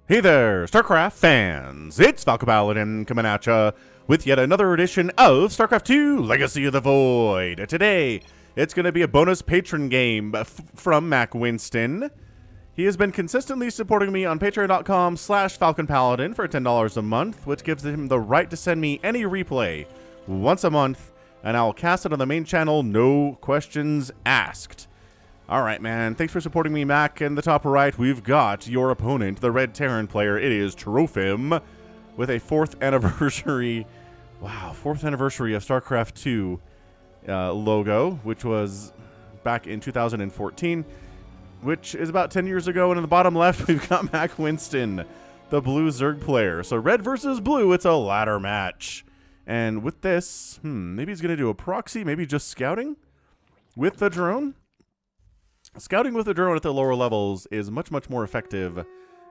Hey there, StarCraft fans! It's Falcon Paladin coming at ya with yet another edition of StarCraft 2 Legacy of the Void. Today, it's going to be a bonus Patron game from MackWinston. He has been consistently supporting me on patreon.com/FalconPaladin for $10 a month, which gives him the right to send me any replay once a month, and I'll cast it on the main channel, no questions asked. Alright, man. Thanks for supporting me, Mac. In the top right, we've got your opponent, the Red Terran player. It is Trofim, with a 4th anniversary... Wow, 4th anniversary of StarCraft 2 logo, which was back in 2014, which is about 10 years ago. And in the bottom left, we've got MackWinston, the blue Zerg player. So red versus blue, it's a ladder match. And with this, maybe he's going to do a proxy, maybe just scouting with the drone. Scouting with a drone at the lower levels is much, much more effective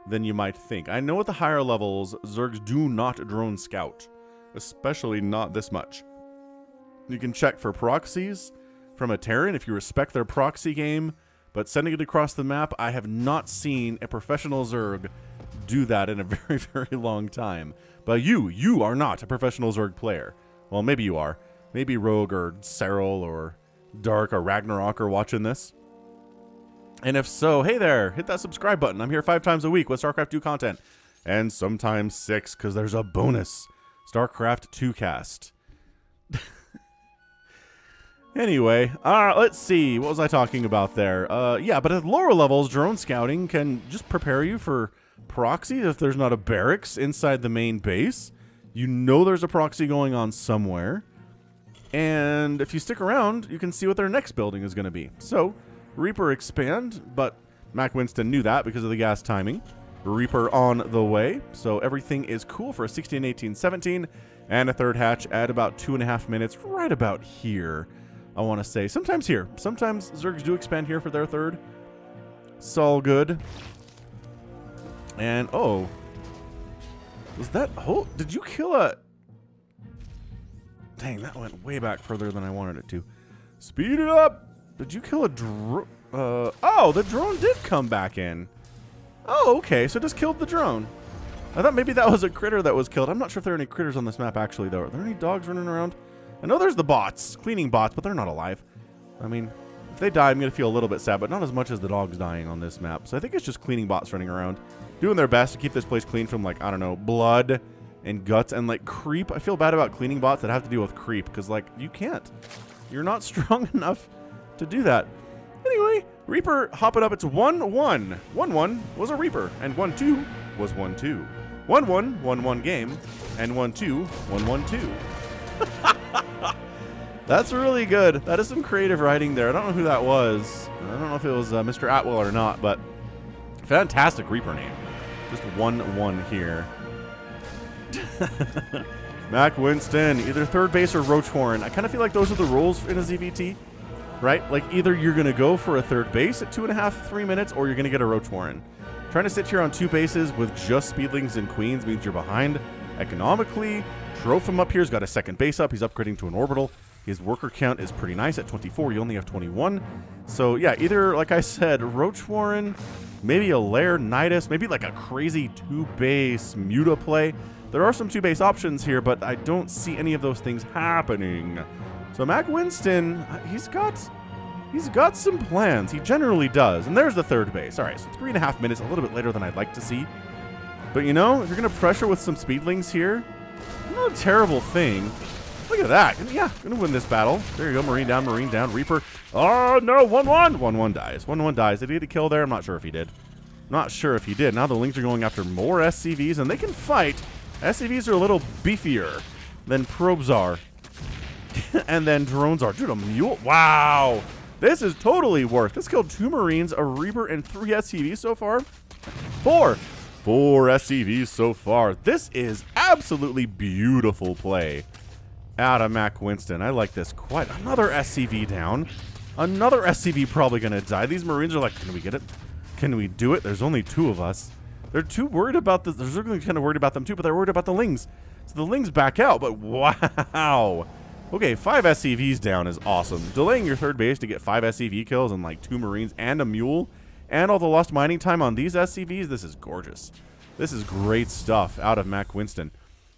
than you might think. I know at the higher levels, Zergs do not drone scout, especially not this much. You can check for proxies from a Terran if you respect their proxy game, but sending it across the map, I have not seen a professional Zerg do that in a very, very long time. But you are not a professional Zerg player. Well, maybe you are. Maybe Rogue or Serral or Dark or Ragnarok are watching this. And if so, hey there, hit that subscribe button. I'm here 5 times a week with StarCraft 2 content. And sometimes 6, because there's a bonus StarCraft 2 cast. Anyway, let's see. What was I talking about there? Yeah, but at lower levels, drone scouting can just prepare you for proxies if there's not a barracks inside the main base. You know there's a proxy going on somewhere. And if you stick around, you can see what their next building is going to be. So... Reaper expand, but MackWinston knew that because of the gas timing. Reaper on the way, so everything is cool for a 16, 18, 17, and a third hatch at about 2.5 minutes, right about here, I want to say. Sometimes here. Sometimes Zergs do expand here for their third. It's all good. And, oh. Was that... Oh, did you kill a... Dang, that went way back further than I wanted it to. Speed it up! Did you kill a drone? Oh, the drone did come back in. Oh, okay, so just killed the drone. I thought maybe that was a critter that was killed. I'm not sure if there are any critters on this map, actually, though. Are there any dogs running around? I know there's the bots, cleaning bots, but they're not alive. I mean, if they die, I'm going to feel a little bit sad, but not as much as the dogs dying on this map. So I think it's just cleaning bots running around, doing their best to keep this place clean from, like, I don't know, blood and guts and, like, creep. I feel bad about cleaning bots that have to deal with creep, because, like, you can't. You're not strong enough to do that. Anyway, Reaper hopping up. It's 1-1. 1-1 was a Reaper, and 1-2 was 1-2. 1-1, 1-1 game, and 1-2, 1-1-2. That's really good. That is some creative writing there. I don't know who that was. I don't know if it was Mr. Atwell or not, but fantastic Reaper name. Just 1-1 here. MackWinston, either third base or Roach Horn. I kind of feel like those are the rules in a ZVT. Right? Like, either you're going to go for a third base at 2.5, 3 minutes, or you're going to get a Roach Warren. Trying to sit here on 2 bases with just Speedlings and Queens means you're behind economically. Trofim up here has got a second base up. He's upgrading to an orbital. His worker count is pretty nice at 24. You only have 21. So, yeah, either, like I said, Roach Warren, maybe a Lair Nidus, maybe like a crazy 2-base Muta play. There are some 2-base options here, but I don't see any of those things happening. So MackWinston, he's got some plans. He generally does. And there's the third base. All right, so 3.5 minutes, a little bit later than I'd like to see. But, you know, if you're going to pressure with some Speedlings here, not a terrible thing. Look at that. Yeah, going to win this battle. There you go, Marine down, Reaper. Oh, no, 1-1. 1-1 dies. 1-1 dies. Did he get a kill there? I'm not sure if he did. Not sure if he did. Now the Lings are going after more SCVs, and they can fight. SCVs are a little beefier than probes are. And then drones are. Dude, a mule. Wow. This is totally worth. This killed 2 Marines, a Reaper, and 3 SCVs so far. 4 SCVs so far. This is absolutely beautiful play out of MackWinston. I like this quite. Another SCV down. Another SCV probably going to die. These Marines are like, can we get it? Can we do it? There's only 2 of us. They're too worried about this. They're certainly kind of worried about them too, but they're worried about the Lings. So the Lings back out, but wow. Okay, 5 SCVs down is awesome. Delaying your third base to get 5 SCV kills and like 2 Marines and a Mule and all the lost mining time on these SCVs, this is gorgeous. This is great stuff out of MackWinston.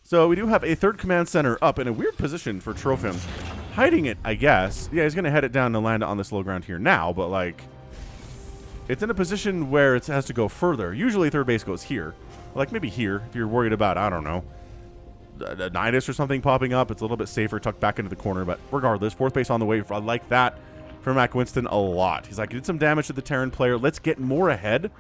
So we do have a third command center up in a weird position for Trofim. Hiding it, I guess. Yeah, he's going to head it down and land on this low ground here now, but, like, it's in a position where it has to go further. Usually third base goes here. Like, maybe here, if you're worried about, I don't know, a Nidus or something popping up. It's a little bit safer, tucked back into the corner, but regardless, fourth base on the way. I like that for MackWinston a lot. He's like, did some damage to the Terran player. Let's get more ahead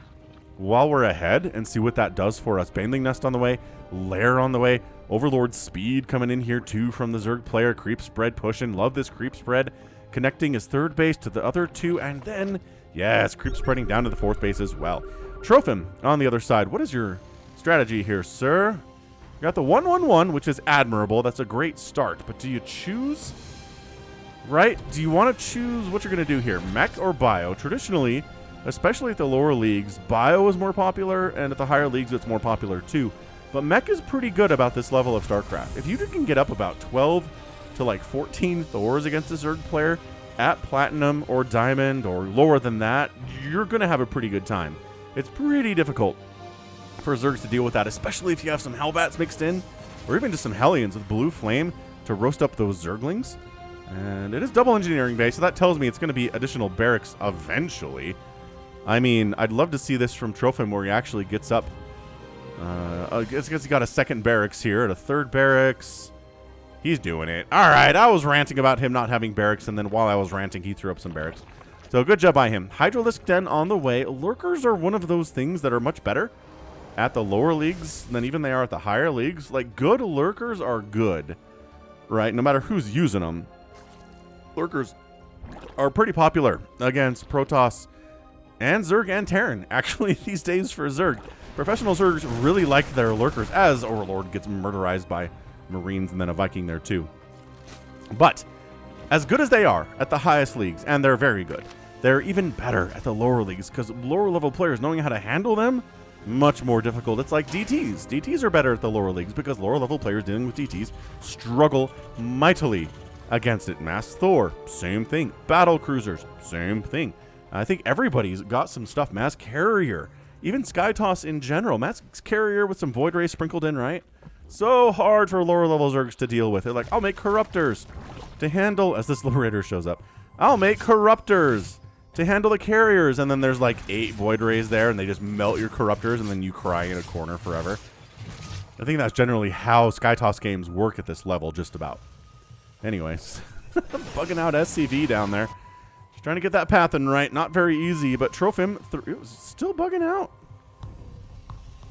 while we're ahead and see what that does for us. Baneling Nest on the way, Lair on the way, Overlord Speed coming in here too from the Zerg player. Creep spread pushing. Love this creep spread. Connecting his third base to the other two, and then, yes, creep spreading down to the fourth base as well. Trofim on the other side. What is your strategy here, sir? You got the 1-1-1, which is admirable. That's a great start, but do you choose? Right? Do you want to choose what you're going to do here, mech or bio? Traditionally, especially at the lower leagues, bio is more popular, and at the higher leagues, it's more popular too. But mech is pretty good about this level of StarCraft. If you can get up about 12 to like 14 Thors against a Zerg player at Platinum or Diamond or lower than that, you're going to have a pretty good time. It's pretty difficult for Zergs to deal with that, especially if you have some Hellbats mixed in, or even just some Hellions with Blue Flame to roast up those Zerglings. And it is double engineering base, so that tells me it's going to be additional barracks eventually. I mean, I'd love to see this from Trofim where he actually gets up. I guess he got a second barracks here, and a third barracks. He's doing it. All right, I was ranting about him not having barracks, and then while I was ranting, he threw up some barracks. So good job by him. Hydralisk Den on the way. Lurkers are one of those things that are much better at the lower leagues than even they are at the higher leagues. Like, good lurkers are good, right? No matter who's using them. Lurkers are pretty popular against Protoss and Zerg and Terran, actually, these days for Zerg. Professional Zergs really like their lurkers, as Overlord gets murderized by Marines and then a Viking there too. But as good as they are at the highest leagues, and they're very good, they're even better at the lower leagues, because lower level players knowing how to handle them, much more difficult. It's like DTs. DTs are better at the lower leagues because lower level players dealing with DTs struggle mightily against it. Mass Thor, same thing. Battle Cruisers, same thing. I think everybody's got some stuff. Mass Carrier, even Skytoss in general. Mass Carrier with some Void Ray sprinkled in, right? So hard for lower level Zergs to deal with. They're like, I'll make Corruptors to handle, as this Liberator shows up, I'll make Corruptors to handle the carriers, and then there's like 8 Void Rays there, and they just melt your Corruptors, and then you cry in a corner forever. I think that's generally how Skytoss games work at this level, just about. Anyways, bugging out SCV down there. Just trying to get that pathing right. Not very easy, but Trofim, it was still bugging out.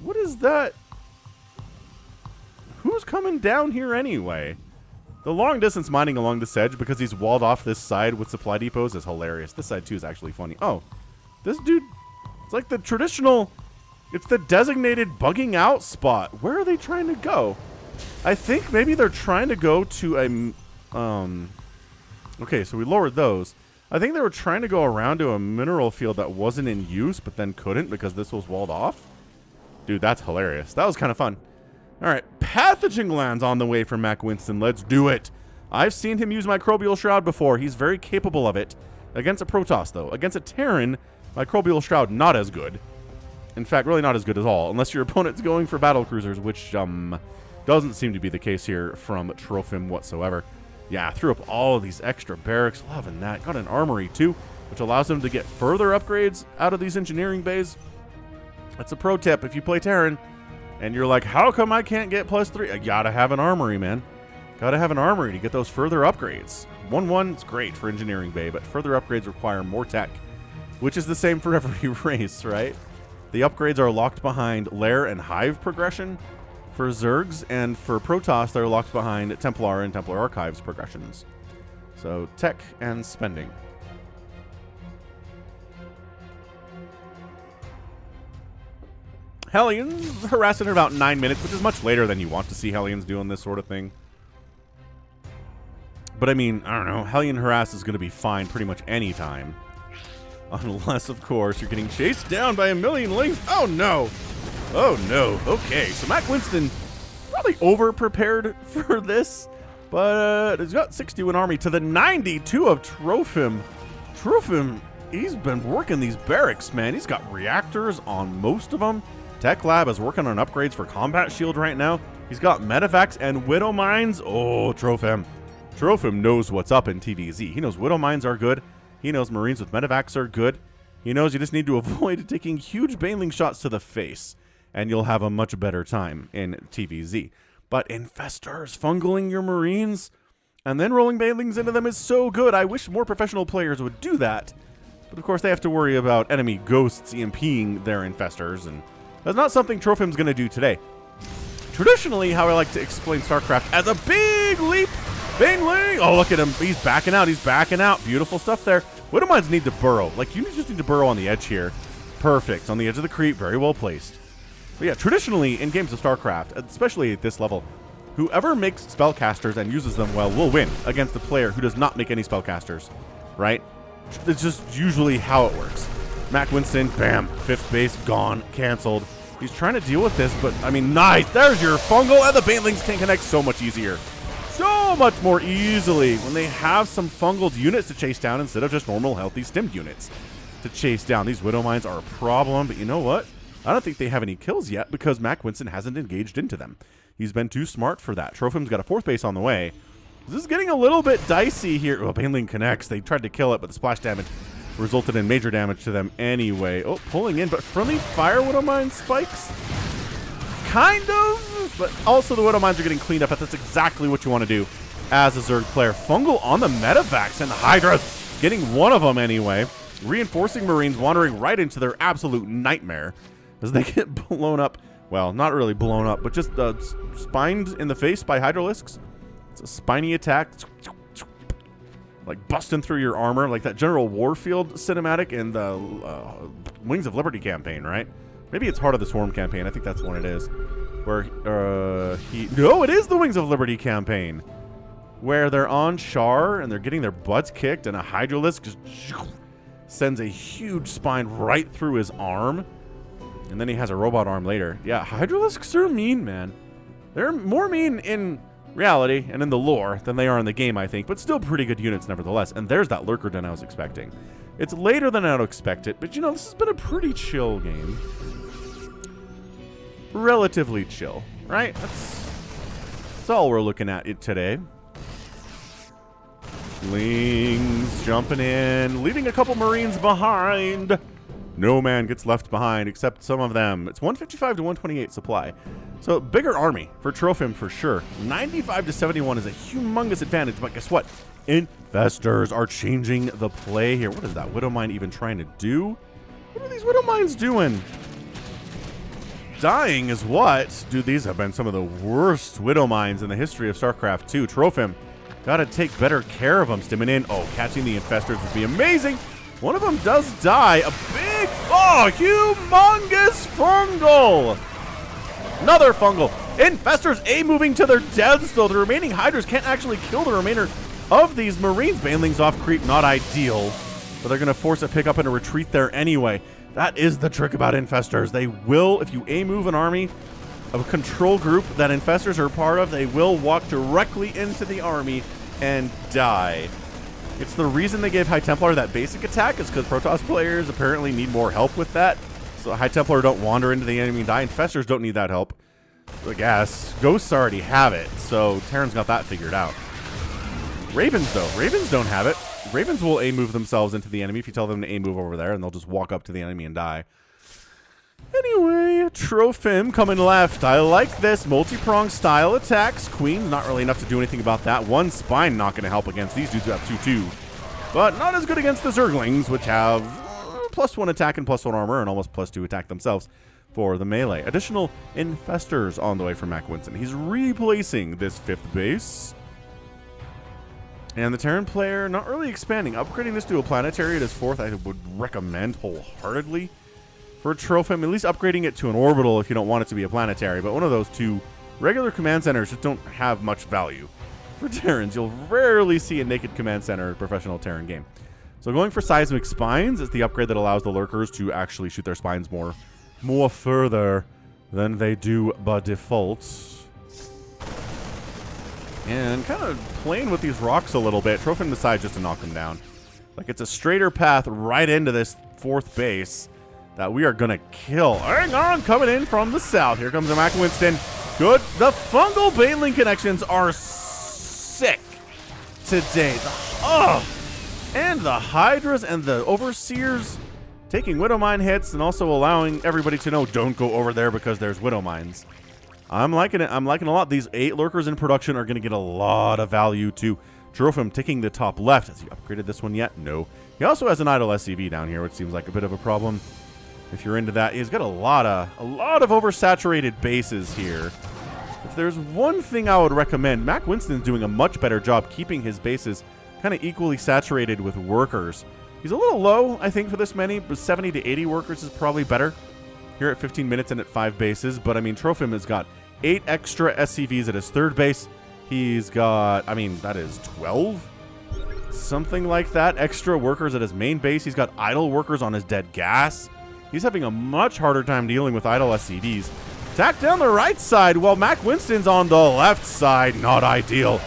What is that? Who's coming down here anyway? The long distance mining along this edge because he's walled off this side with supply depots is hilarious. This side too is actually funny. Oh, this dude, it's like the traditional, it's the designated bugging out spot. Where are they trying to go? I think maybe they're trying to go to a, okay, so we lowered those. I think they were trying to go around to a mineral field that wasn't in use, but then couldn't because this was walled off. Dude, that's hilarious. That was kind of fun. All right, Pathogen Glands on the way for MackWinston. Let's do it. I've seen him use Microbial Shroud before. He's very capable of it. Against a Protoss, though. Against a Terran, Microbial Shroud, not as good. In fact, really not as good at all, unless your opponent's going for Battle Cruisers, which doesn't seem to be the case here from Trofim whatsoever. Yeah, threw up all of these extra barracks. Loving that. Got an armory, too, which allows him to get further upgrades out of these engineering bays. That's a pro tip if you play Terran. And you're like, how come I can't get +3? I gotta have an armory, man. Gotta have an armory to get those further upgrades. 1-1 is great for engineering bay, but further upgrades require more tech, which is the same for every race, right? The upgrades are locked behind Lair and Hive progression for Zergs, and for Protoss, they're locked behind Templar and Templar Archives progressions. So, tech and spending. Hellions harassing in about 9 minutes, which is much later than you want to see Hellions doing this sort of thing. But I mean, I don't know. Hellion harass is going to be fine pretty much any time. Unless, of course, you're getting chased down by a million lings. Oh, no. Oh, no. Okay, so MackWinston probably over-prepared for this. But he's got 61 army to the 92 of Trofim. Trofim, he's been working these barracks, man. He's got reactors on most of them. Tech Lab is working on upgrades for Combat Shield right now. He's got Medivacs and Widow Mines. Oh, Trofim. Trofim knows what's up in TVZ. He knows Widow Mines are good. He knows Marines with Medivacs are good. He knows you just need to avoid taking huge Baneling shots to the face, and you'll have a much better time in TVZ. But Infestors, fungling your Marines, and then rolling Banelings into them is so good. I wish more professional players would do that. But of course, they have to worry about enemy ghosts EMPing their Infestors, and that's not something Trofim's going to do today. Traditionally, how I like to explain StarCraft as a big leap. Baneling! Oh, look at him. He's backing out. He's backing out. Beautiful stuff there. Widow Mines need to burrow. Like, you just need to burrow on the edge here. Perfect. On the edge of the creep. Very well placed. But yeah, traditionally, in games of StarCraft, especially at this level, whoever makes spellcasters and uses them well will win against the player who does not make any spellcasters, right? It's just usually how it works. MackWinston, bam, 5th base, gone, canceled. He's trying to deal with this, but, I mean, nice. There's your fungal, and the Banelings can connect so much easier. So much more easily when they have some fungal units to chase down instead of just normal, healthy stimmed units to chase down. These Widow Mines are a problem, but you know what? I don't think they have any kills yet because MackWinston hasn't engaged into them. He's been too smart for that. Trofim's got a 4th base on the way. This is getting a little bit dicey here. Oh, Baneling connects. They tried to kill it, but the splash damage resulted in major damage to them anyway. Oh, pulling in, but friendly fire Widow Mine spikes? Kind of, but also the Widow Mines are getting cleaned up. That's exactly what you want to do as a Zerg player. Fungal on the Medivacs, and the Hydra's getting one of them anyway. Reinforcing Marines wandering right into their absolute nightmare as they get blown up. Well, not really blown up, but just spined in the face by Hydralisks. It's a spiny attack. Like busting through your armor, like that General Warfield cinematic in the Wings of Liberty campaign, right? Maybe it's Heart of the Swarm campaign. I think that's the one it is. Where no, it is the Wings of Liberty campaign. Where they're on Char and they're getting their butts kicked, and a Hydralisk just sends a huge spine right through his arm. And then he has a robot arm later. Yeah, Hydralisks are mean, man. They're more mean in reality and in the lore than they are in the game, I think, but still pretty good units nevertheless. And there's that Lurker Den I was expecting. It's later than I'd expect it, but you know, this has been a pretty chill game. Relatively chill, right? That's all we're looking at it today. Lings jumping in, leaving a couple Marines behind. No man gets left behind except some of them. It's 155 to 128 supply. So bigger army for Trofim for sure. 95 to 71 is a humongous advantage, but guess what? Infestors are changing the play here. What is that Widow Mine even trying to do? What are these Widow Mines doing? Dying is what? Dude, these have been some of the worst Widow Mines in the history of StarCraft 2. Trofim, gotta take better care of them. Stimming in. Oh, catching the Infestors would be amazing. One of them does die. A big, humongous fungal. Another fungal. Infestors moving to their deaths, though. The remaining Hydras can't actually kill the remainder of these Marines. Banelings off creep, not ideal. But they're going to force a pickup and a retreat there anyway. That is the trick about Infestors. They will, if you move an army of a control group that Infestors are part of, they will walk directly into the army and die. It's the reason they gave High Templar that basic attack is because Protoss players apparently need more help with that. So High Templar don't wander into the enemy and die. Infestors don't need that help, I guess. Ghosts already have it, so Terran's got that figured out. Ravens, though. Ravens don't have it. Ravens will move themselves into the enemy if you tell them to move over there, and they'll just walk up to the enemy and die. Anyway, Trofim coming left. I like this. Multi-prong style attacks. Queen's not really enough to do anything about that. One spine not going to help against these dudes who have 2/2. But not as good against the Zerglings, which have +1 attack and +1 armor and almost +2 attack themselves for the melee. Additional Infestors on the way from MackWinston. He's replacing this 5th base. And the Terran player not really expanding. Upgrading this to a planetary at his 4th I would recommend wholeheartedly. For Trofim, at least upgrading it to an orbital if you don't want it to be a planetary. But one of those two regular command centers just don't have much value. For Terrans, you'll rarely see a naked command center in a professional Terran game. So going for seismic spines is the upgrade that allows the lurkers to actually shoot their spines more further than they do by default. And kind of playing with these rocks a little bit. Trofim decides just to knock them down. Like it's a straighter path right into this 4th base that we are going to kill. Hang on, coming in from the south. Here comes the MackWinston. Good. The fungal Baneling connections are sick today. And the Hydras and the Overseers taking Widow Mine hits and also allowing everybody to know don't go over there because there's Widow Mines. I'm liking it. I'm liking a lot. These 8 lurkers in production are going to get a lot of value too. Trofim taking the top left. Has he upgraded this one yet? No. He also has an idle SCV down here, which seems like a bit of a problem. If you're into that, he's got a lot of oversaturated bases here. If there's one thing I would recommend, MackWinston's doing a much better job keeping his bases kind of equally saturated with workers. He's a little low, I think, for this many, but 70 to 80 workers is probably better here at 15 minutes and at 5 bases. But I mean, Trofim has got 8 extra SCVs at his 3rd base. He's got, I mean, that is 12? Something like that. Extra workers at his main base. He's got idle workers on his dead gas. He's having a much harder time dealing with idle SCVs. Attack down the right side while MackWinston's on the left side. Not ideal.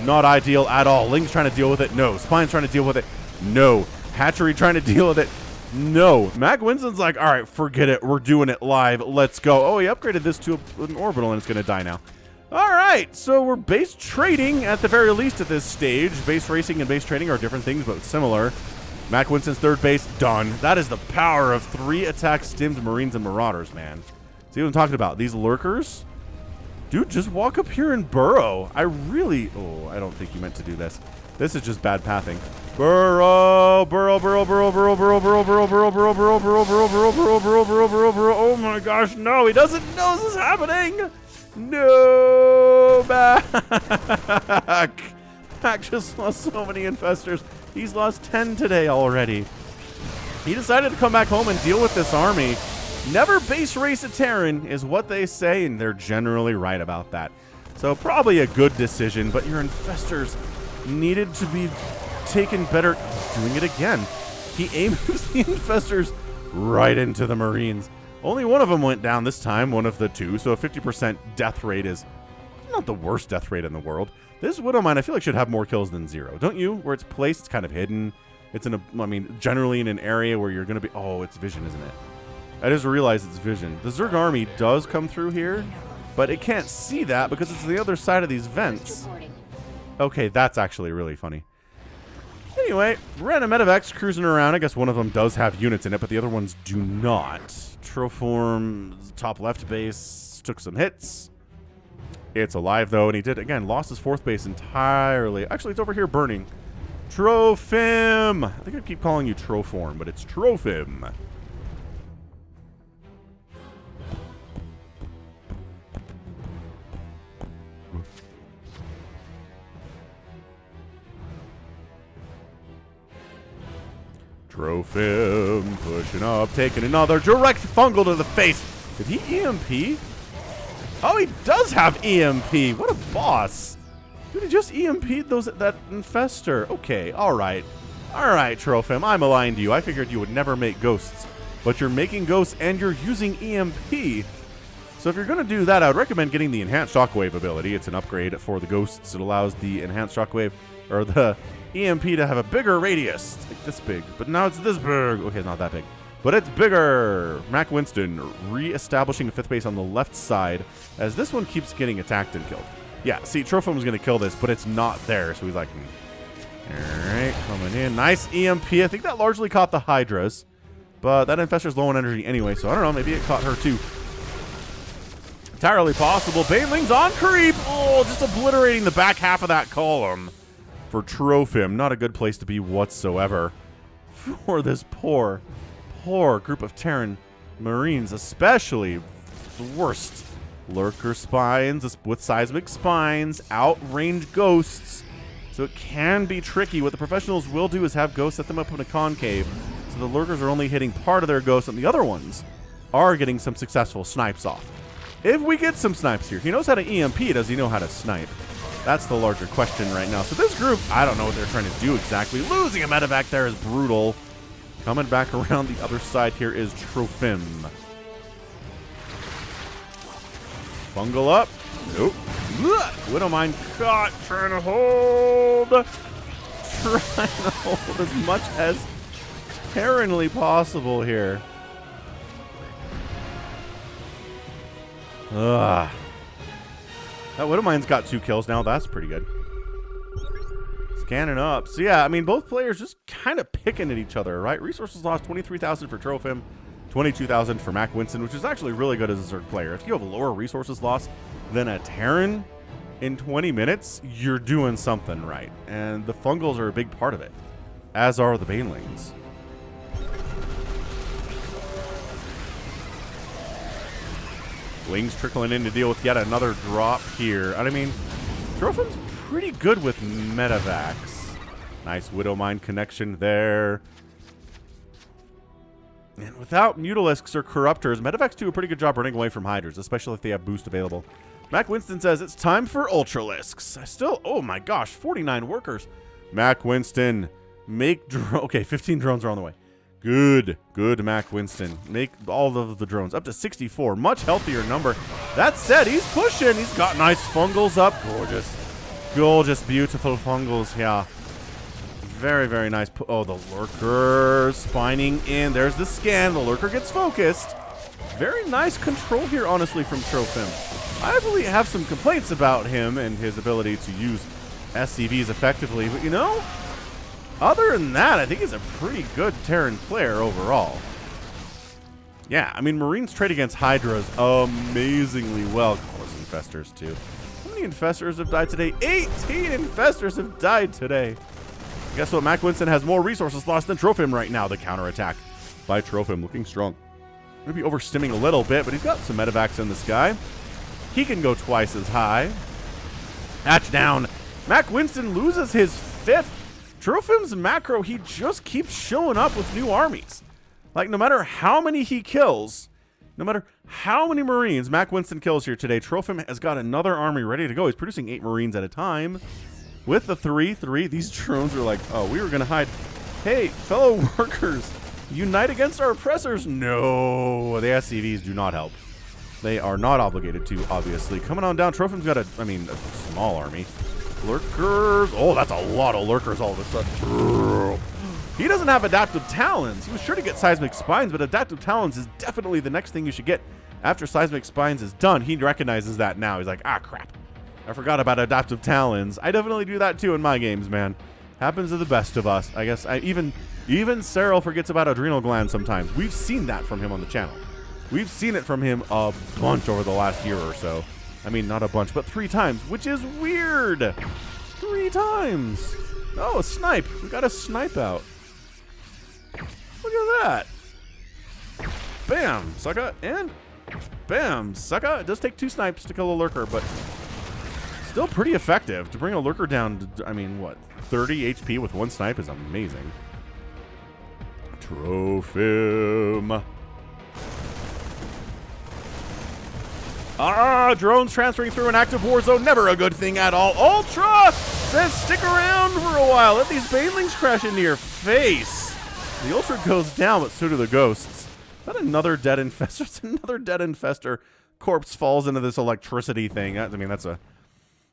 Not ideal at all. Ling's trying to deal with it. No. Spine's trying to deal with it. No. Hatchery trying to deal with it. No. MackWinston's like, all right, forget it. We're doing it live. Let's go. Oh, he upgraded this to an orbital and it's going to die now. All right. So we're base trading at the very least at this stage. Base racing and base trading are different things, but similar. MackWinston's 3rd base, done. That is the power of 3 attack stimmed Marines and Marauders, man. See what I'm talking about? These lurkers? Dude, just walk up here and burrow. I don't think you meant to do this. This is just bad pathing. Burrow, burrow, burrow, burrow, burrow, burrow, burrow, burrow, burrow, burrow, burrow, burrow, burrow, burrow, burrow, burrow, burrow, burrow, burrow. Oh my gosh, no, he doesn't know this is happening. No, Mac. Mac just lost so many infestors. He's lost 10 today already. He decided to come back home and deal with this army. Never base race a Terran is what they say, and they're generally right about that. So probably a good decision, but your infestors needed to be taken better. Doing it again. He aims the infestors right into the Marines. Only one of them went down this time, one of the 2, so a 50% death rate is not the worst death rate in the world. This Widow Mine, I feel like, should have more kills than 0. Don't you? Where it's placed, it's kind of hidden. It's in a, I mean, generally in an area where you're going to be, oh, it's vision, isn't it? I just realized it's vision. The Zerg army does come through here, but it can't see that because it's the other side of these vents. Okay, that's actually really funny. Anyway, random medevacs cruising around. I guess one of them does have units in it, but the other ones do not. Troform's top left base took some hits. It's alive, though, and he did, again, lost his 4th base entirely. Actually, it's over here burning. Trofim! I think I keep calling you Troform, but it's Trofim. Trofim pushing up, taking another direct fungal to the face. Did he EMP? Oh, he does have EMP. What a boss. Dude, he just EMP'd that infestor. Okay, all right. All right, Trofim, I'm aligned to you. I figured you would never make ghosts, but you're making ghosts and you're using EMP. So if you're going to do that, I would recommend getting the Enhanced Shockwave ability. It's an upgrade for the ghosts. It allows the Enhanced Shockwave, or the EMP, to have a bigger radius. It's like this big, but now it's this big. Okay, it's not that big, but it's bigger. MackWinston re-establishing a 5th base on the left side as this one keeps getting attacked and killed. Yeah, see, Trofim was going to kill this, but it's not there, so he's like, all right, coming in. Nice EMP. I think that largely caught the Hydras, but that infestor's low on energy anyway, so I don't know, maybe it caught her too. Entirely possible. Baneling's on creep. Oh, just obliterating the back half of that column for Trofim. Not a good place to be whatsoever for this poor group of Terran Marines, especially the worst. Lurker spines with seismic spines, outrange ghosts, so it can be tricky. What the professionals will do is have ghosts set them up in a concave, so the lurkers are only hitting part of their ghosts, and the other ones are getting some successful snipes off. If we get some snipes here, he knows how to EMP, does he know how to snipe? That's the larger question right now. So this group, I don't know what they're trying to do exactly. Losing a medevac there is brutal. Coming back around the other side here is Trofim. Fungal up. Nope. Widow Mine caught. Trying to hold. Trying to hold as much as Terranly possible here. Ugh. That Widowmine's got 2 kills now. That's pretty good. Scanning up. So, yeah, I mean, both players just kind of picking at each other, right? Resources lost 23,000 for Trofim, 22,000 for MackWinston, which is actually really good as a Zerg player. If you have lower resources lost than a Terran in 20 minutes, you're doing something right. And the Fungals are a big part of it, as are the Banelings. Wings trickling in to deal with yet another drop here. And I mean, Trofim's pretty good with Medivacs. Nice Widowmine connection there. And without Mutalisks or Corruptors, Medivacs do a pretty good job running away from Hydras, especially if they have boost available. MackWinston says it's time for Ultralisks. Oh my gosh, 49 workers. MackWinston, okay, 15 drones are on the way. Good MackWinston. Make all of the drones up to 64. Much healthier number. That said, he's pushing. He's got nice fungals up. Gorgeous, beautiful fungals. Yeah. Very, very nice. Oh, the lurker spining in. There's the scan. The lurker gets focused. Very nice control here, honestly, from Trofim. I really have some complaints about him and his ability to use SCVs effectively, but you know, other than that, I think he's a pretty good Terran player overall. Yeah, I mean, Marines trade against Hydras amazingly well. Of course, Infestors, too. How many Infestors have died today? 18 Infestors have died today. Guess what? MackWinston has more resources lost than Trofim right now. The counterattack by Trofim looking strong. Maybe overstimming a little bit, but he's got some Medivacs in the sky. He can go twice as high. Hatch down. MackWinston loses his 5th. Trofim's macro, he just keeps showing up with new armies. Like, no matter how many he kills, no matter how many Marines MackWinston kills here today, Trofim has got another army ready to go. He's producing 8 Marines at a time. With the 3-3, these drones are like, oh, we were going to hide. Hey, fellow workers, unite against our oppressors. No, the SCVs do not help. They are not obligated to, obviously. Coming on down, Trofim's got a small army. Lurkers. Oh, that's a lot of lurkers all of a sudden. He doesn't have adaptive talons. He was sure to get seismic spines, but adaptive talons is definitely the next thing you should get after seismic spines is done. He recognizes that now. He's like, ah, crap. I forgot about adaptive talons. I definitely do that too in my games, man. Happens to the best of us. I guess even Cyril forgets about adrenal glands sometimes. We've seen that from him on the channel. We've seen it from him a bunch over the last year or so. I mean, not a bunch, but 3 times, which is weird. 3 times. Oh, a snipe. We got a snipe out. Look at that. Bam, sucker, and bam, sucker. It does take 2 snipes to kill a lurker, but still pretty effective. To bring a lurker down to, I mean, what, 30 HP with 1 snipe is amazing. Trofim. Drones transferring through an active war zone. Never a good thing at all. Ultra says stick around for a while. Let these banelings crash into your face. The Ultra goes down, but so do the ghosts. Is that another dead infestor? It's another dead infestor. Corpse falls into this electricity thing. I mean, that's a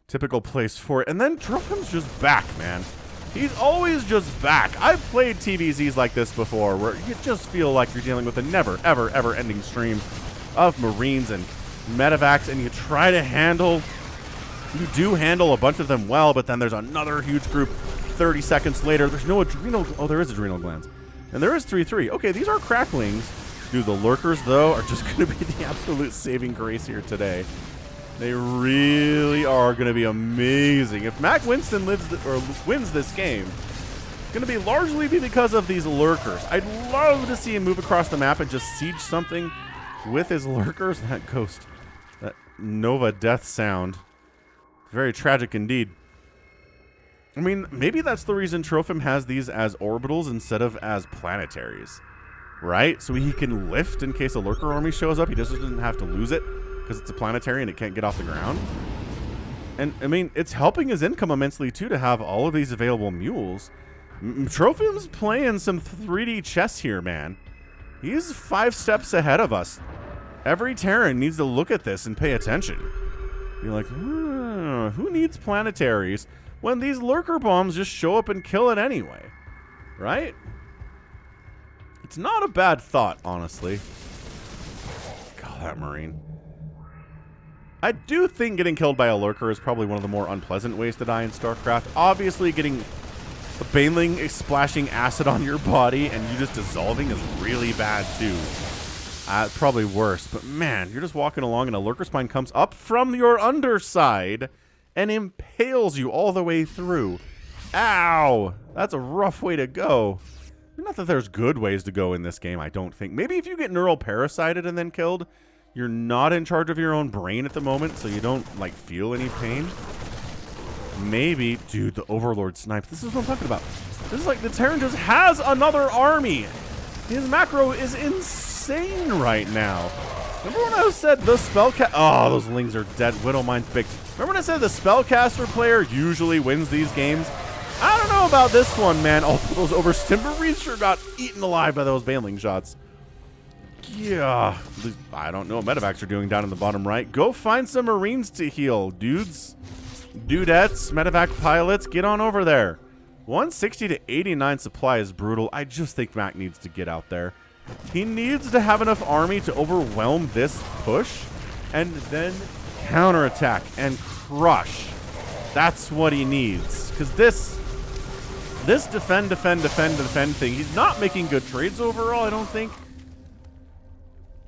typical place for it. And then Trofim's just back, man. He's always just back. I've played TVZs like this before where you just feel like you're dealing with a never, ever, ever ending stream of Marines and Medivacs, and you try to handle, you do handle a bunch of them well, but then there's another huge group 30 seconds later. There's no adrenal, oh, there is adrenal glands. And there is 3-3. Okay, these are cracklings. Dude, the lurkers, though, are just going to be the absolute saving grace here today. They really are going to be amazing. If MackWinston wins this game, it's going to be largely because of these lurkers. I'd love to see him move across the map and just siege something with his lurkers. That ghost, that Nova death sound. Very tragic indeed. I mean, maybe that's the reason Trofim has these as orbitals instead of as planetaries, right? So he can lift in case a lurker army shows up. He just doesn't have to lose it because it's a planetary and it can't get off the ground. And, I mean, it's helping his income immensely, too, to have all of these available mules. Trofim's playing some 3D chess here, man. He's 5 steps ahead of us. Every Terran needs to look at this and pay attention. Be like, who needs planetaries when these lurker bombs just show up and kill it anyway? Right? It's not a bad thought, honestly. God, that Marine. I do think getting killed by a lurker is probably one of the more unpleasant ways to die in StarCraft. Obviously, getting a baneling splashing acid on your body and you just dissolving is really bad too. Probably worse, but man, you're just walking along and a lurker spine comes up from your underside and impales you all the way through. Ow! That's a rough way to go. Not that there's good ways to go in this game, I don't think. Maybe if you get neural parasited and then killed, you're not in charge of your own brain at the moment, so you don't, like, feel any pain. Maybe. Dude, the Overlord snipes. This is what I'm talking about. This is like the Terran just has another army. His macro is insane right now. Remember when I said the spellcast? Oh, those lings are dead. Widowmine's big. Remember when I said the spellcaster player usually wins these games? I don't know about this one, man. Oh, those Overstimberies sure got eaten alive by those baneling shots. Yeah. I don't know what medevacs are doing down in the bottom right. Go find some Marines to heal, dudes. Dudettes, medevac pilots, get on over there. 160 to 89 supply is brutal. I just think Mac needs to get out there. He needs to have enough army to overwhelm this push and then counterattack and crush. That's what he needs. Because this defend thing, he's not making good trades overall, I don't think.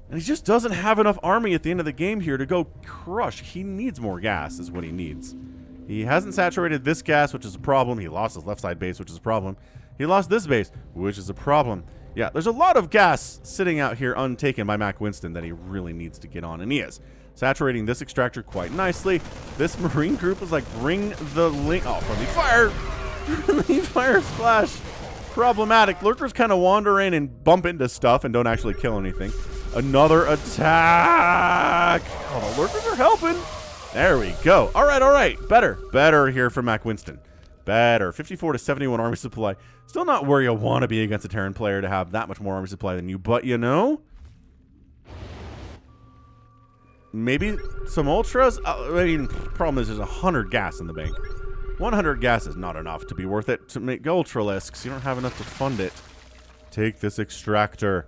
And he just doesn't have enough army at the end of the game here to go crush. He needs more gas is what he needs. He hasn't saturated this gas, which is a problem. He lost his left side base, which is a problem. He lost this base, which is a problem. Yeah, there's a lot of gas sitting out here untaken by MackWinston that he really needs to get on, and he is. Saturating this extractor quite nicely. This Marine group is like, bring the link. Oh, friendly fire! Friendly fire splash. Problematic. Lurkers kind of wander in and bump into stuff and don't actually kill anything. Another attack. Oh, the lurkers are helping. There we go. All right, all right. Better here for MackWinston. Better. 54 to 71 army supply. Still not where you want to be against a Terran player to have that much more army supply than you, but you know, maybe some ultras. I mean, problem is there's 100 gas in the bank. 100 gas is not enough to be worth it to make Ultralisks. You don't have enough to fund it. Take this extractor.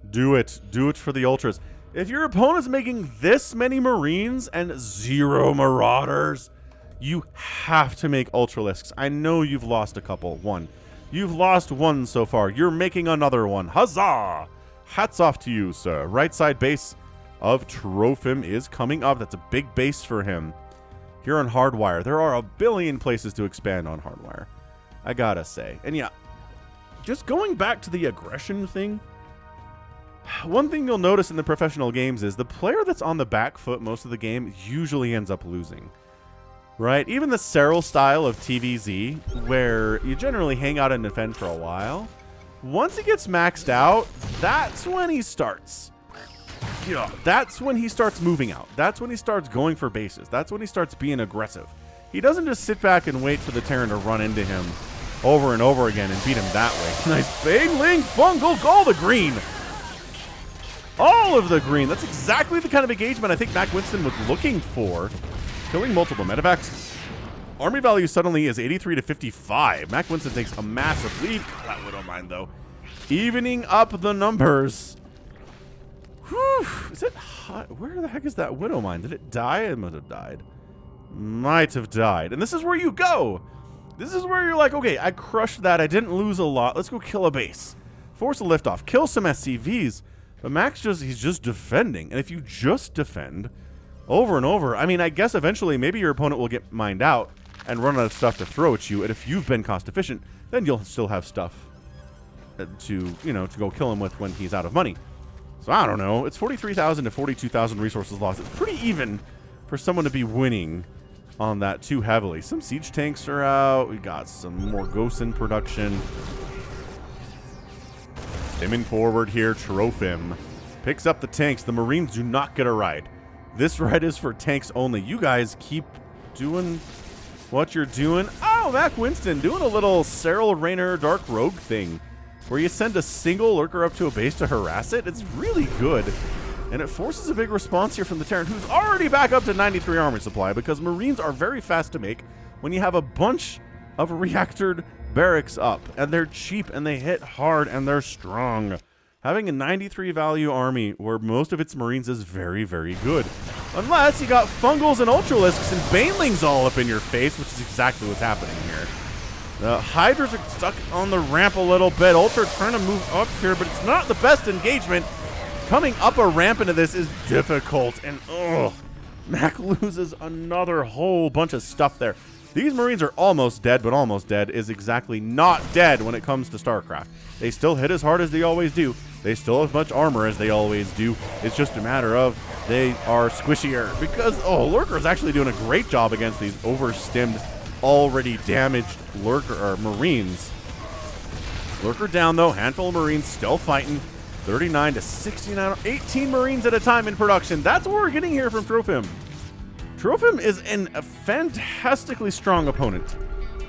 Do it. Do it for the ultras. If your opponent's making this many Marines and 0 Marauders, you have to make Ultralisks. I know you've lost a couple. One. You've lost one so far. You're making another one. Huzzah! Hats off to you, sir. Right side base of Trofim is coming up. That's a big base for him. Here on Hardwire, there are a billion places to expand on Hardwire, I gotta say. And yeah, just going back to the aggression thing, one thing you'll notice in the professional games is the player that's on the back foot most of the game usually ends up losing. Right? Even the Serral style of TVZ, where you generally hang out and defend for a while, once he gets maxed out, that's when he starts. Yeah, that's when he starts moving out. That's when he starts going for bases. That's when he starts being aggressive. He doesn't just sit back and wait for the Terran to run into him over and over again and beat him that way. Nice baneling fungal, all the green. All of the green. That's exactly the kind of engagement I think MackWinston was looking for. Killing multiple medevacs. Army value suddenly is 83 to 55. MackWinston takes a massive lead. That Widowmine, though. Evening up the numbers. Whew. Is it hot? Where the heck is that Widowmine? Did it die? It must have died. Might have died. And this is where you go. This is where you're like, okay, I crushed that. I didn't lose a lot. Let's go kill a base. Force a liftoff. Kill some SCVs. But Max he's just defending. And if you just defend over and over, I mean, I guess eventually maybe your opponent will get mined out and run out of stuff to throw at you. And if you've been cost efficient, then you'll still have stuff to, you know, to go kill him with when he's out of money. So I don't know. It's 43,000 to 42,000 resources lost. It's pretty even for someone to be winning on that too heavily. Some siege tanks are out. We got some more ghosts in production. Stimming forward here, Trofim picks up the tanks. The Marines do not get a ride. This ride is for tanks only. You guys keep doing what you're doing. Oh, MackWinston doing a little Serral Raynor Dark Rogue thing, where you send a single lurker up to a base to harass it. It's really good. And it forces a big response here from the Terran, who's already back up to 93 armor supply, because Marines are very fast to make when you have a bunch of reactored barracks up. And they're cheap, and they hit hard, and they're strong. Having a 93 value army where most of its Marines is very, very good. Unless you got Fungals and Ultralisks and Banelings all up in your face, which is exactly what's happening here. The Hydras are stuck on the ramp a little bit. Ultra trying to move up here, but it's not the best engagement. Coming up a ramp into this is difficult, and Mac loses another whole bunch of stuff there. These Marines are almost dead, but almost dead is exactly not dead when it comes to StarCraft. They still hit as hard as they always do. They still have as much armor as they always do. It's just a matter of they are squishier because, Lurker is actually doing a great job against these overstimmed, already damaged Marines. Lurker down, though. Handful of Marines still fighting. 39 to 69, 18 Marines at a time in production. That's what we're getting here from Trofim. Trofim is a fantastically strong opponent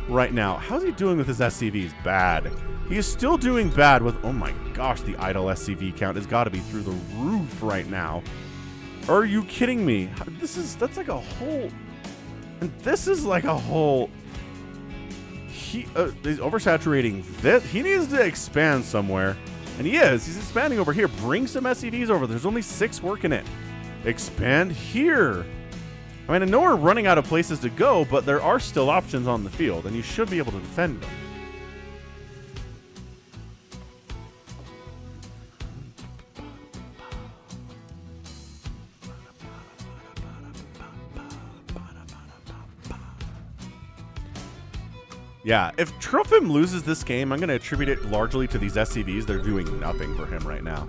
right now. How's he doing with his SCVs? Bad. He is still doing bad with, oh my gosh, the idle SCV count has got to be through the roof right now. Are you kidding me? That's like a whole, and this is like a whole, he's oversaturating this. He needs to expand somewhere. And he is. He's expanding over here. Bring some SCVs over. There's only 6 working it. Expand here. I mean, I know we're running out of places to go, but there are still options on the field, and you should be able to defend them. Yeah, if Trofim loses this game, I'm going to attribute it largely to these SCVs. They're doing nothing for him right now.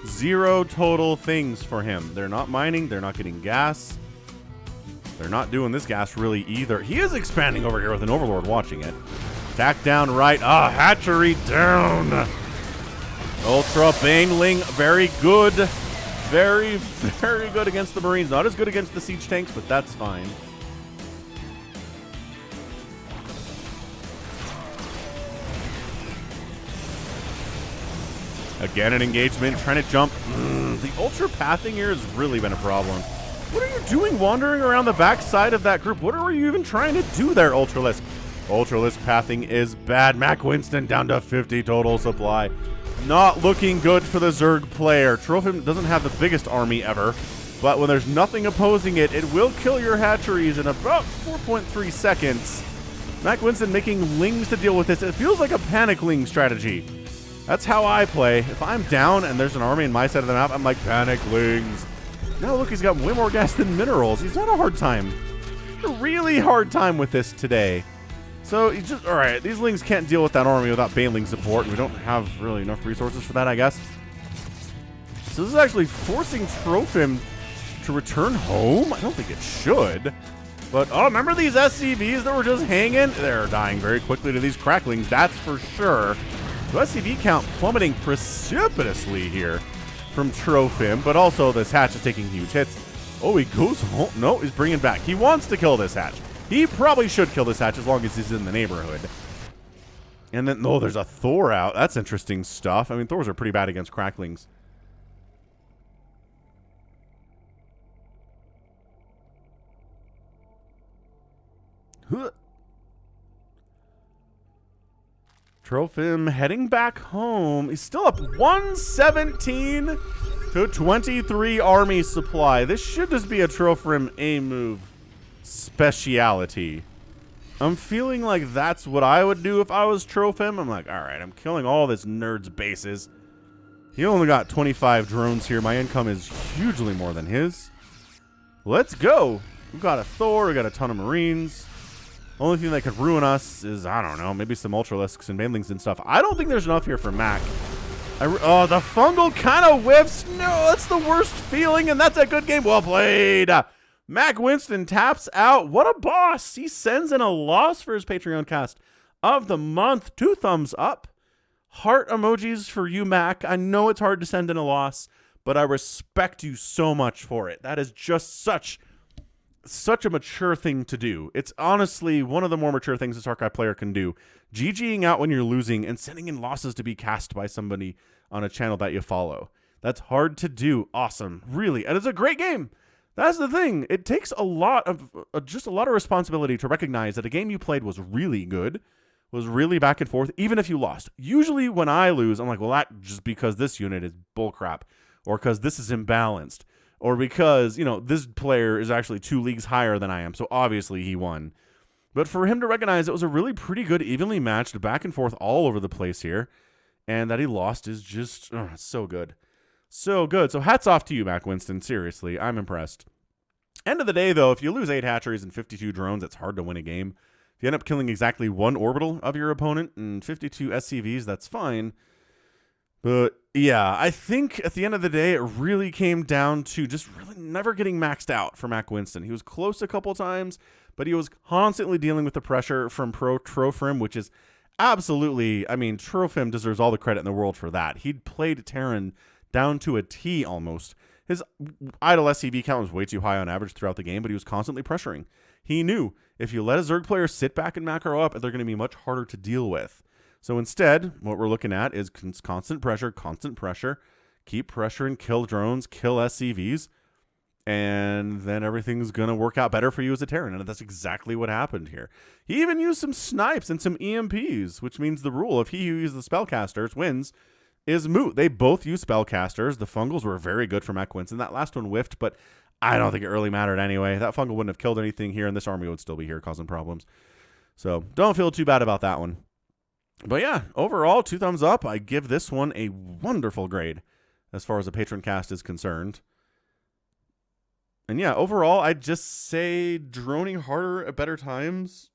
0 total things for him. They're not mining. They're not getting gas. They're not doing this gas really either. He is expanding over here with an Overlord watching it. Attack down right. Hatchery down. Ultra Baneling, very good. Very, very good against the Marines. Not as good against the siege tanks, but that's fine. Again, an engagement, trying to jump. The ultra pathing here has really been a problem. What are you doing wandering around the backside of that group? What are you even trying to do there, Ultralisk? Ultralisk pathing is bad. MackWinston down to 50 total supply. Not looking good for the Zerg player. Trofim doesn't have the biggest army ever, but when there's nothing opposing it, it will kill your hatcheries in about 4.3 seconds. MackWinston making lings to deal with this. It feels like a panic ling strategy. That's how I play. If I'm down and there's an army in my side of the map, I'm like, panic lings. Now look, he's got way more gas than minerals. He's had a hard time. A really hard time with this today. So he's just, all right, these lings can't deal with that army without Baneling support. We don't have really enough resources for that, I guess. So this is actually forcing Trofim to return home? I don't think it should. But, remember these SCVs that were just hanging? They're dying very quickly to these cracklings, that's for sure. The SCV count plummeting precipitously here from Trofim, but also this hatch is taking huge hits. Oh, he goes home. No, he's bringing back. He wants to kill this hatch. He probably should kill this hatch as long as he's in the neighborhood. And then, there's a Thor out. That's interesting stuff. I mean, Thors are pretty bad against cracklings. Trofim heading back home. He's still up 117 to 23 army supply. This should just be a Trofim A move speciality. I'm feeling like that's what I would do if I was Trofim. I'm like, all right, I'm killing all this nerd's bases. He only got 25 drones here. My income is hugely more than his. Let's go. We've got a Thor. We got a ton of Marines. Only thing that could ruin us is, I don't know, maybe some Ultralisks and Banelings and stuff. I don't think there's enough here for Mac. The fungal kind of whiffs. No, that's the worst feeling, and that's a good game. Well played. MackWinston taps out. What a boss. He sends in a loss for his Patreon cast of the month. 2 thumbs up. Heart emojis for you, Mac. I know it's hard to send in a loss, but I respect you so much for it. That is just such a mature thing to do. It's honestly one of the more mature things a StarCraft player can do. GGing out when you're losing and sending in losses to be cast by somebody on a channel that you follow. That's hard to do. Awesome. Really. And it's a great game. That's the thing. It takes a lot of responsibility to recognize that a game you played was really good, was really back and forth, even if you lost. Usually when I lose, I'm like, well, that just because this unit is bullcrap or because this is imbalanced. or because, this player is actually 2 leagues higher than I am, so obviously he won. But for him to recognize it was a really pretty good, evenly matched, back and forth all over the place here, and that he lost is just so good. So good. So hats off to you, MackWinston. Seriously, I'm impressed. End of the day, though, if you lose 8 hatcheries and 52 drones, it's hard to win a game. If you end up killing exactly 1 orbital of your opponent and 52 SCVs, that's fine. But yeah, I think at the end of the day, it really came down to just really never getting maxed out for MackWinston. He was close a couple times, but he was constantly dealing with the pressure from Pro Trofim, which is absolutely, Trofim deserves all the credit in the world for that. He'd played Terran down to a T almost. His idle SCV count was way too high on average throughout the game, but he was constantly pressuring. He knew if you let a Zerg player sit back and macro up, they're going to be much harder to deal with. So instead, what we're looking at is constant pressure, keep pressuring, kill drones, kill SCVs, and then everything's going to work out better for you as a Terran, and that's exactly what happened here. He even used some snipes and some EMPs, which means the rule of he who uses the spellcasters wins is moot. They both use spellcasters. The fungals were very good for MackWinston. That last one whiffed, but I don't think it really mattered anyway. That fungal wouldn't have killed anything here, and this army would still be here causing problems. So don't feel too bad about that one. But yeah, overall, 2 thumbs up. I give this one a wonderful grade as far as a Patron cast is concerned. And yeah, overall, I'd just say droning harder at better times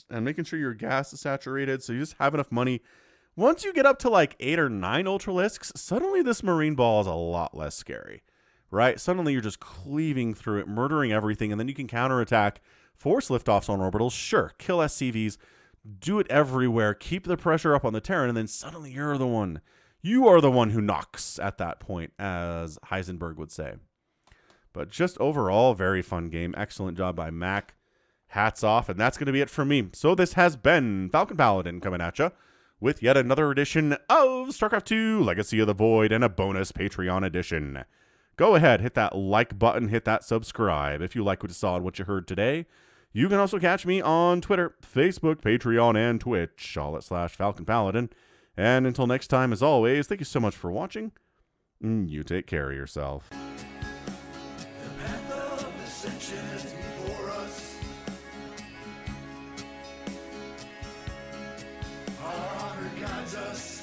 and making sure your gas is saturated so you just have enough money. Once you get up to like 8 or 9 Ultralisks, suddenly this Marine Ball is a lot less scary, right? Suddenly you're just cleaving through it, murdering everything, and then you can counterattack, force liftoffs on orbitals, sure, kill SCVs, do it everywhere, keep the pressure up on the Terran, and then suddenly you're the one. You are the one who knocks at that point, as Heisenberg would say. But just overall, very fun game. Excellent job by Mac. Hats off, and that's going to be it for me. So this has been Falcon Paladin coming at you with yet another edition of StarCraft 2 Legacy of the Void and a bonus Patreon edition. Go ahead, hit that like button, hit that subscribe if you like what you saw and what you heard today. You can also catch me on Twitter, Facebook, Patreon, and Twitch, all at /Falcon Paladin. And until next time, as always, thank you so much for watching. You take care of yourself. The path of ascension is before us. Our honor guides us.